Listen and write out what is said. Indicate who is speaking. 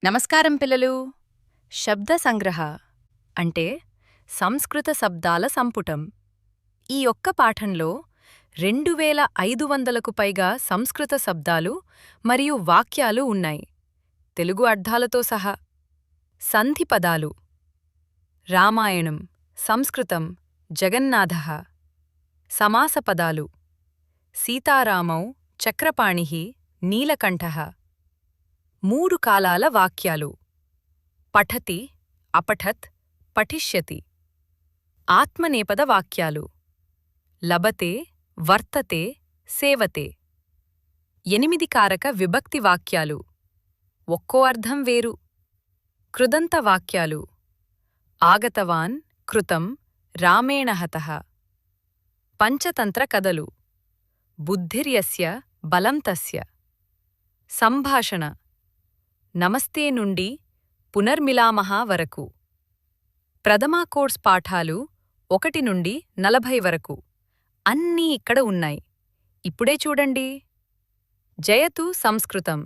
Speaker 1: నమస్కారం పిల్లలు. శబ్ద సంగ్రహ అంటే సంస్కృత శబ్దాల సంపుటం. ఈ ఒక్క పాఠంలో 2500కు పైగా సంస్కృత శబ్దాలు మరియు వాక్యాలు ఉన్నాయి, తెలుగు అర్థాలతో సహా. సంధి పదాలు: రామాయణం, సంస్కృతం, జగన్నాథః. సమాస పదాలు: సీతారామౌ, చక్రపాణిః, నీలకంఠః. 3 కాలాల వాక్యాలు: పఠతి, అపఠత్, పఠిష్యతి. ఆత్మనేపద వాక్యాలు: లభతే, వర్తతే, సేవతే. 8 కారక విభక్తి వాక్యాలు: ఒక్కో అర్థం వేరు. కృదంత వాక్యాలు: ఆగతవాన్, కృతం, రామేణ హతః. పంచతంత్ర కథలు: బుద్ధిర్యస్య బలం తస్య. సంభాషణ: నమస్తే నుండి పునర్మిలామః వరకు. ప్రథమ కోర్స్ పాఠాలు 1 నుండి 40 వరకు అన్నీ ఇక్కడ ఉన్నాయి. ఇప్పుడే చూడండి. జయతు సంస్కృతం.